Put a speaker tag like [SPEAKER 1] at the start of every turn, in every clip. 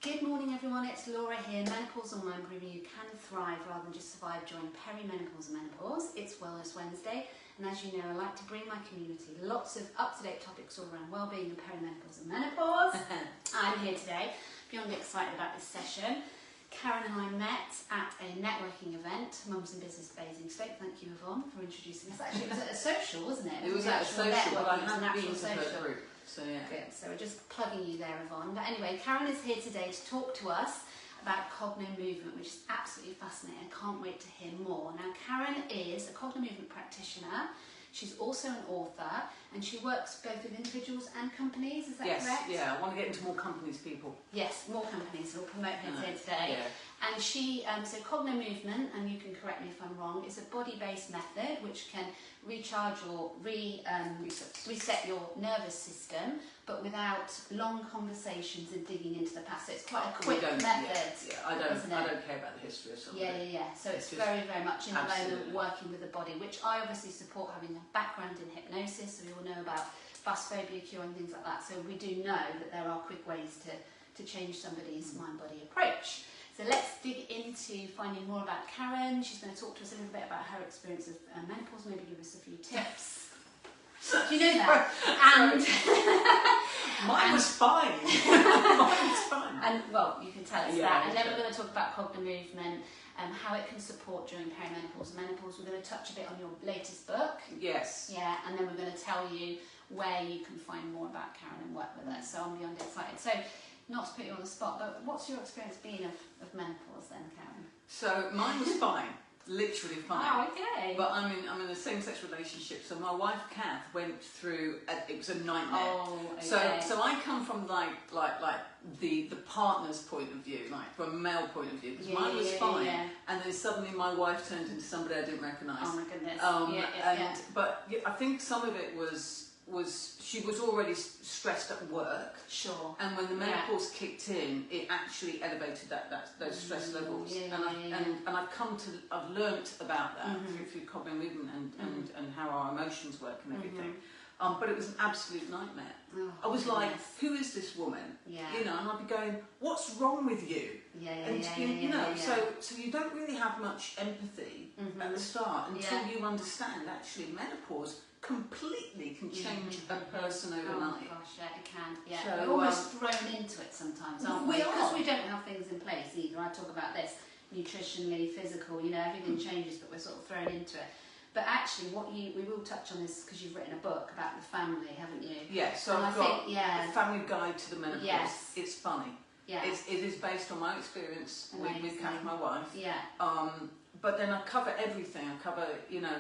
[SPEAKER 1] Good morning everyone, it's Laura here, Menopause Online, proving you can thrive rather than just survive during perimenopause and menopause. It's Wellness Wednesday, and as you know, I like to bring my community lots of up-to-date topics all around wellbeing and perimenopause and menopause. I'm here today, beyond excited about this session. Karen and I met at a networking event, Mums and Business Basingstoke. Thank you, Yvonne, for introducing us. Actually, it was at a social, wasn't it?
[SPEAKER 2] It was at a social, but I hadn't been to
[SPEAKER 1] social
[SPEAKER 2] her group. So yeah.
[SPEAKER 1] Good. So we're just plugging you there, Yvonne. But anyway, Karen is here today to talk to us about Cognomovement, which is absolutely fascinating. I can't wait to hear more. Now, Karen is a Cognomovement practitioner. She's also an author, and she works both with individuals and companies. Is that correct?
[SPEAKER 2] Yes. Yeah. I want to get into more companies, people.
[SPEAKER 1] Yes, more companies. We'll promote her here today.
[SPEAKER 2] Yeah.
[SPEAKER 1] And she, so Cognomovement, and you can correct me if I'm wrong, is a body-based method which can recharge or reset your nervous system, but without long conversations and digging into the past. So it's quite a quick method.
[SPEAKER 2] Yeah, I don't care about the history of something.
[SPEAKER 1] Yeah. So it's very, very much in the moment working with the body, which I obviously support, having a background in hypnosis, so we all know about bus phobia cure and things like that. So we do know that there are quick ways to change somebody's mind-body approach. So let's dig into finding more about Karen. She's going to talk to us a little bit about her experience of menopause, maybe give us a few tips. Do you know that?
[SPEAKER 2] Mine was fine. Mine was fine.
[SPEAKER 1] And well, you can tell us that. And then we're going to talk about Cognomovement and how it can support during perimenopause and menopause. We're going to touch a bit on your latest book.
[SPEAKER 2] Yes.
[SPEAKER 1] Yeah, and then we're going to tell you where you can find more about Karen and work with her. So I'm beyond excited. So, not to put you on the spot, but what's your experience been of menopause then, Karen?
[SPEAKER 2] So mine was fine, literally fine.
[SPEAKER 1] Oh, okay.
[SPEAKER 2] But I'm in a same-sex relationship, so my wife Kath went through. It was a nightmare.
[SPEAKER 1] Oh, okay.
[SPEAKER 2] So I come from like the partner's point of view, like from a male point of view, because mine was fine, and then suddenly my wife turned into somebody I didn't recognise.
[SPEAKER 1] Oh my goodness.
[SPEAKER 2] But I think some of it was she was already stressed at work.
[SPEAKER 1] Sure.
[SPEAKER 2] And when the menopause kicked in, it actually elevated those stress levels. And I've learnt about that through Cognomovement and how our emotions work and everything. But it was an absolute nightmare.
[SPEAKER 1] Oh,
[SPEAKER 2] I was like, who is this woman?
[SPEAKER 1] Yeah.
[SPEAKER 2] You know, and I'd be going, what's wrong with you? So you don't really have much empathy at the start until you understand actually menopause completely can change a person overnight.
[SPEAKER 1] Oh gosh, yeah, it can. Yeah,
[SPEAKER 2] so,
[SPEAKER 1] we're almost thrown into it sometimes, aren't we?
[SPEAKER 2] We are.
[SPEAKER 1] Because we don't have things in place either. I talk about this, nutritionally, physical, you know, everything changes, but we're sort of thrown into it. But actually, we will touch on this because you've written a book about the family, haven't you?
[SPEAKER 2] Yes, so I've got a family guide to the menopause.
[SPEAKER 1] Yes.
[SPEAKER 2] It's funny. Yeah. It is based on my experience with Kath, my wife. Yeah. But then I cover everything. I cover, you know,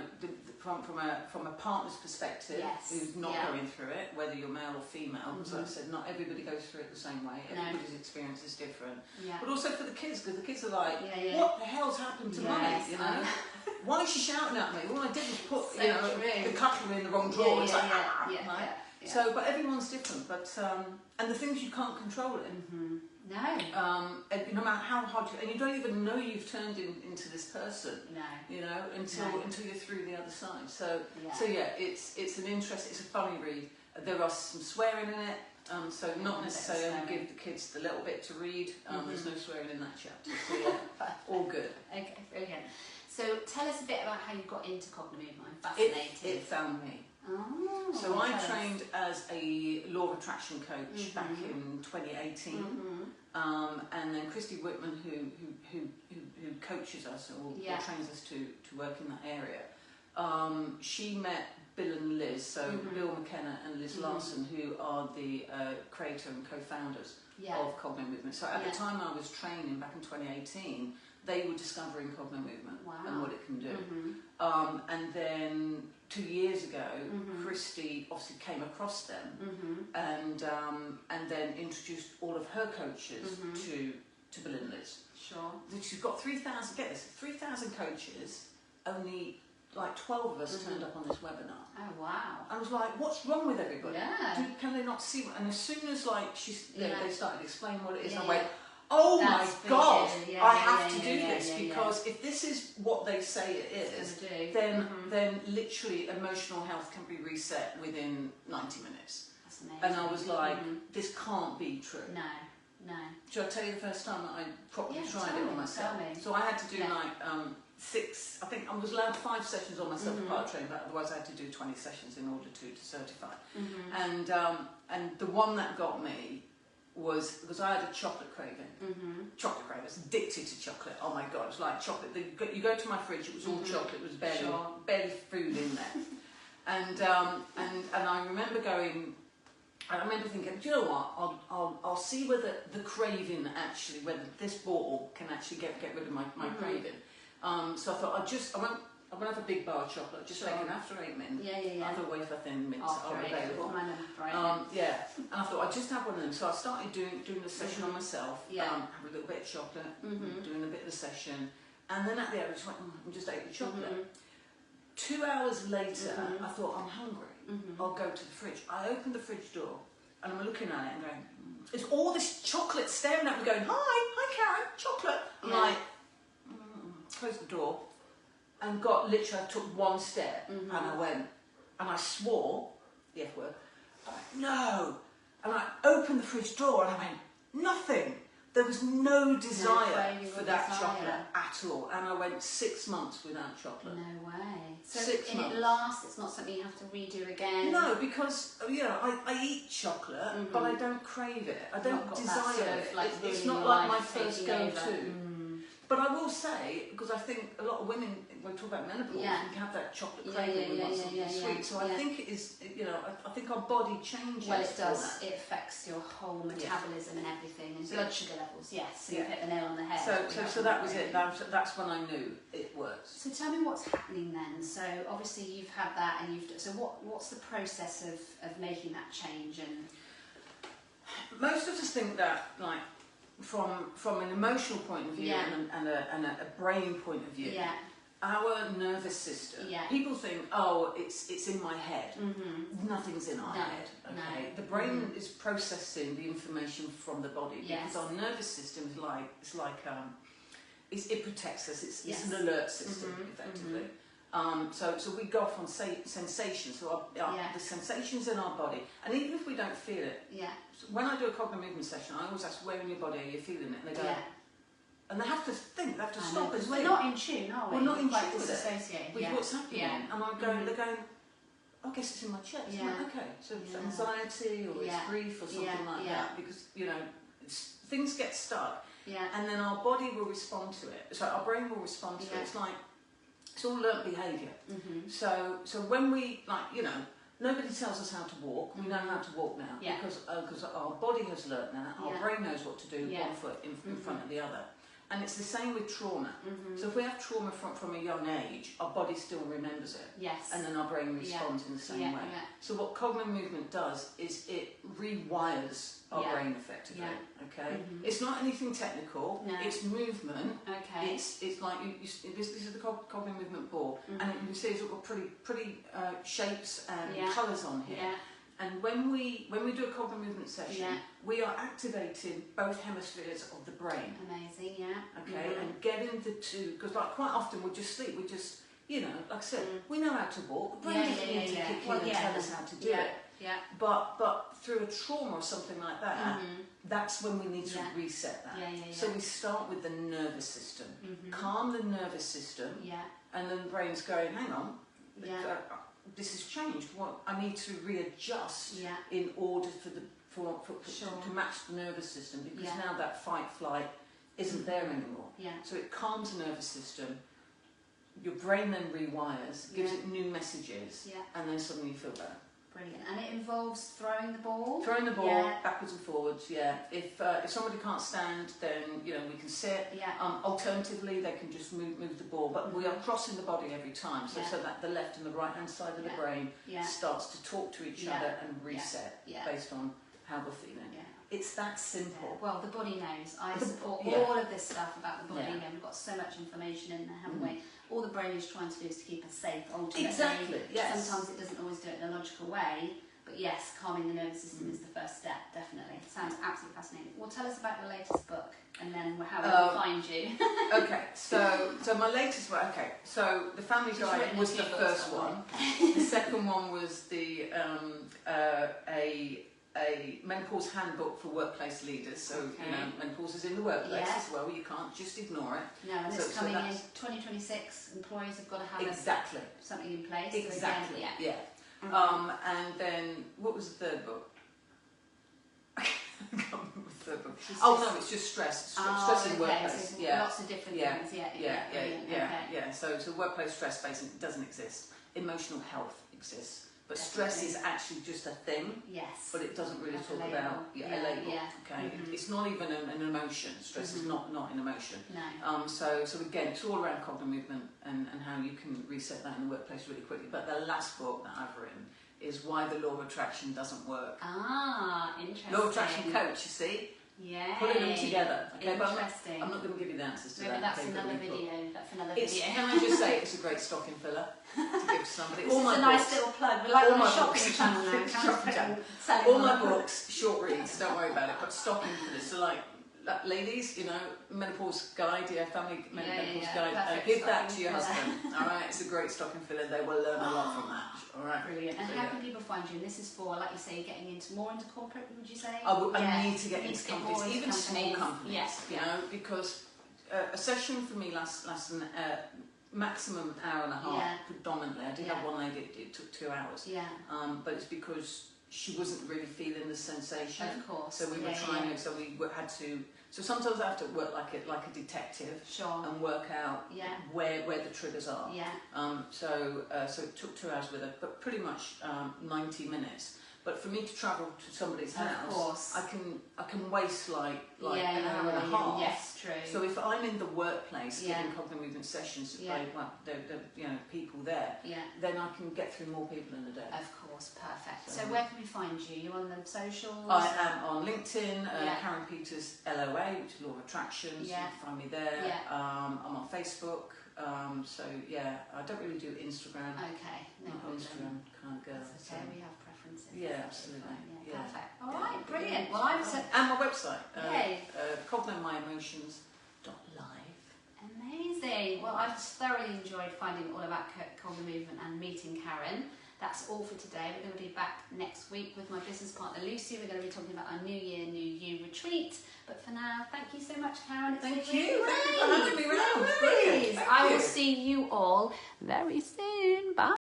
[SPEAKER 2] from a partner's perspective, who's not going through it, whether you're male or female. Because like I said, not everybody goes through it the same way. Everybody's experience is different. Yeah. But also for the kids, because the kids are like, what the hell's happened to mummy? You know, why is she shouting at me? All I did was put the cutlery in the wrong drawer. It's like, So, but everyone's different. But and the things you can't control it.
[SPEAKER 1] No.
[SPEAKER 2] And no matter how hard and you don't even know you've turned into this person. No. You know, until you're through the other side. So it's an interest. It's a funny read. There are some swearing in it. So not necessarily give the kids the little bit to read. There's no swearing in that chapter. So all good.
[SPEAKER 1] Okay, brilliant. So tell us a bit about how you got into Cognomovement. I'm fascinated.
[SPEAKER 2] It found me.
[SPEAKER 1] Oh,
[SPEAKER 2] so I trained as a law of attraction coach back in 2018, and then Christy Whitman, who coaches us or trains us to work in that area, she met Bill and Liz, so Bill McKenna and Liz Larson, who are the creator and co-founders of Cognomovement. So at the time I was training back in 2018, they were discovering Cognomovement and what it can do. And then 2 years ago, Christy obviously came across them and then introduced all of her coaches to Bill and Liz.
[SPEAKER 1] Sure.
[SPEAKER 2] She's got 3,000, get this, 3,000 coaches, only like 12 of us turned up on this webinar.
[SPEAKER 1] Oh wow.
[SPEAKER 2] I was like, what's wrong with everybody?
[SPEAKER 1] Yeah.
[SPEAKER 2] Can they not see? And as soon as like they started explaining what it is, I went, oh my God, I have to do this because if this is what they say it is, then literally emotional health can be reset within 90 minutes.
[SPEAKER 1] That's amazing.
[SPEAKER 2] And I was like, this can't be true.
[SPEAKER 1] No. No.
[SPEAKER 2] Should I tell you the first time that I properly tried it on myself?
[SPEAKER 1] Tell me.
[SPEAKER 2] So I had to do like 6, I think I was allowed 5 sessions on myself for part training, but otherwise I had to do 20 sessions in order to certify. And the one that got me was because I had a chocolate craving. Chocolate craving. I was addicted to chocolate. Oh my God, it's like chocolate. You go to my fridge, it was all chocolate. It was barely food in there. And I remember going. And I remember thinking, do you know what? I'll see whether the craving actually, whether this bottle can actually get rid of my craving. So I thought I won't have a big bar of chocolate. Just taken after 8 minutes. Other wafer thin mints are available. And I thought I'd just have one of them. So I started doing the session on myself. Have a little bit of chocolate, doing a bit of the session, and then at the end I just went, I'm just ate the chocolate. 2 hours later, I thought, I'm hungry. I'll go to the fridge. I opened the fridge door and I'm looking at it and going, it's all this chocolate staring at me going, hi Karen, chocolate. I'm like, closed the door and literally I took one step and I went, and I swore, the F word, no. And I opened the fridge door and I went, nothing. There was no desire for that chocolate at all. And I went 6 months without chocolate.
[SPEAKER 1] No way. So
[SPEAKER 2] 6 months.
[SPEAKER 1] It lasts, it's not something you have to redo again?
[SPEAKER 2] No, because, I eat chocolate, but I don't crave it. I don't desire it. It's not like my first go-to. But I will say, because I think a lot of women, when we talk about menopause, we have that chocolate craving, we want something sweet. So I think it is, I think our body changes.
[SPEAKER 1] Well, it does. It affects your whole metabolism and everything, and blood sugar levels. Yes, so you hit the nail on the head.
[SPEAKER 2] So that was it. That's when I knew it works.
[SPEAKER 1] So tell me what's happening then. So obviously you've had that, and so what's the process of making that change? And
[SPEAKER 2] most of us think that from an emotional point of view and a brain point of view, our nervous system, people think, it's in my head. Nothing's in our head. Okay, the brain is processing the information from the body because our nervous system it protects us. It's an alert system effectively. So we go off on sensations. So the sensations in our body, and even if we don't feel it, when I do a Cognomovement session, I always ask, where in your body are you feeling it? And they go, and they have to think, they have to stop as well.
[SPEAKER 1] We're not in tune, are we?
[SPEAKER 2] We're not in tune
[SPEAKER 1] with
[SPEAKER 2] what's happening. And I'm going, they're going, I guess it's in my chest. I'm like, okay, so it's anxiety or it's grief or something like that, because things get stuck, and then our body will respond to it. So our brain will respond to it. It's like, it's all learnt behaviour. So when we, nobody tells us how to walk. We know how to walk now because our body has learnt that. Our brain knows what to do, one foot in front of the other. And it's the same with trauma. So if we have trauma from a young age, our body still remembers it.
[SPEAKER 1] Yes.
[SPEAKER 2] And then our brain responds in the same way. So what Cognomovement does is it rewires our brain effectively. Okay. It's not anything technical.
[SPEAKER 1] No.
[SPEAKER 2] It's movement.
[SPEAKER 1] Okay.
[SPEAKER 2] It's like this is the Cognomovement ball, and you can see it's got pretty shapes and colours on here. And when we do a Cognomovement session, we are activating both hemispheres of the brain.
[SPEAKER 1] Amazing,
[SPEAKER 2] Okay, and getting the two, because quite often we just sleep, we just, like I said, we know how to walk. The brain doesn't need to kick in and tell us how to do it. But through a trauma or something like that, that's when we need to reset that. So we start with the nervous system, calm the nervous system, and then the brain's going, hang on. This has changed. I need to readjust in order to match the nervous system, because now that fight-flight isn't there anymore. So it calms the nervous system. Your brain then rewires, gives it new messages, and then suddenly you feel better.
[SPEAKER 1] Brilliant. And it involves throwing the ball?
[SPEAKER 2] Throwing the ball backwards and forwards, If somebody can't stand, then we can sit. Alternatively, they can just move the ball. But we are crossing the body every time, so that the left and the right hand side of the brain starts to talk to each other and reset based on how we're feeling. It's that simple.
[SPEAKER 1] Well, the body knows. I support all of this stuff about the body. We've got so much information in there, haven't we? All the brain is trying to do is to keep us safe, ultimately.
[SPEAKER 2] Exactly, yes.
[SPEAKER 1] Sometimes it doesn't always do it in a logical way, but yes, calming the nervous system is the first step, definitely. It sounds absolutely fascinating. Well, tell us about your latest book, and then how we can find you. Okay,
[SPEAKER 2] so my latest book, so The Family Guide was the first one. The second one was a menopause handbook for workplace leaders. So you know, menopause is in the workplace as well. You can't just ignore it.
[SPEAKER 1] No, and it's coming in 2026. Employers have got to have something in place.
[SPEAKER 2] Exactly.
[SPEAKER 1] So
[SPEAKER 2] again, and then what was the third book? I can't remember the third book. No, it's just stress. Stress in the workplace.
[SPEAKER 1] So lots of different things. Yeah.
[SPEAKER 2] So workplace stress basically doesn't exist. Emotional health exists. But stress is actually just a thing.
[SPEAKER 1] Yes.
[SPEAKER 2] But it doesn't really talk about a label. Yeah. Okay. It's not even an emotion. Stress is not an emotion.
[SPEAKER 1] No.
[SPEAKER 2] So again, it's all around Cognomovement and how you can reset that in the workplace really quickly. But the last book that I've written is Why the Law of Attraction Doesn't Work.
[SPEAKER 1] Interesting.
[SPEAKER 2] Law of Attraction coach, you see?
[SPEAKER 1] Yeah.
[SPEAKER 2] Putting them together. Okay,
[SPEAKER 1] interesting.
[SPEAKER 2] But I'm not going to give you the answers to
[SPEAKER 1] Maybe
[SPEAKER 2] that.
[SPEAKER 1] That's another video.
[SPEAKER 2] Can I just say, it's a great stocking filler to give to somebody.
[SPEAKER 1] This is a nice little plug. We're like on a shopping channel now.
[SPEAKER 2] All my books, short reads, don't worry about it, but stocking fillers. So like, ladies, you know, menopause guide, family menopause guide. Give that to your husband. All right, it's a great stocking filler. They will learn a lot from that. All right,
[SPEAKER 1] brilliant. And how can people find you? And this is for, like you say, getting more into corporate. Would you say?
[SPEAKER 2] I need to get into companies, even small companies. Yes, you know, because a session for me lasts maximum hour and a half predominantly. I did have one lady, it took 2 hours.
[SPEAKER 1] Yeah.
[SPEAKER 2] But it's because she wasn't really feeling the sensation.
[SPEAKER 1] Of course.
[SPEAKER 2] So we were trying it. So we had to. So sometimes I have to work like a detective.
[SPEAKER 1] Sure.
[SPEAKER 2] And work out where the triggers are.
[SPEAKER 1] Yeah.
[SPEAKER 2] So it took 2 hours with her, but pretty much 90 minutes. But for me to travel to somebody's house, I can waste like an hour and a half.
[SPEAKER 1] Yes, true.
[SPEAKER 2] So if I'm in the workplace giving Cognomovement sessions to people there, then I can get through more people in a day.
[SPEAKER 1] Of course, perfect. So where can we find you? You're on the socials?
[SPEAKER 2] I am on LinkedIn, Karen Peters LOA, which is Law of Attraction. So you can find me there. I'm on Facebook. I don't really do Instagram.
[SPEAKER 1] Okay, no problem.
[SPEAKER 2] Instagram kind of girl.
[SPEAKER 1] That's okay, we have preferences.
[SPEAKER 2] Yeah, absolutely.
[SPEAKER 1] Perfect. All right, brilliant. Well, I've said...
[SPEAKER 2] And my website, cognomyemotions.live.
[SPEAKER 1] Amazing. Well, I've thoroughly enjoyed finding all about Cognomovement and meeting Karen. That's all for today. We're going to be back next week with my business partner Lucy. We're going to be talking about our New Year, New You retreat. But for now, thank you so much, Karen.
[SPEAKER 2] Thank you.
[SPEAKER 1] Great.
[SPEAKER 2] Thank you for having me around.
[SPEAKER 1] No worries. I will see you all very soon. Bye.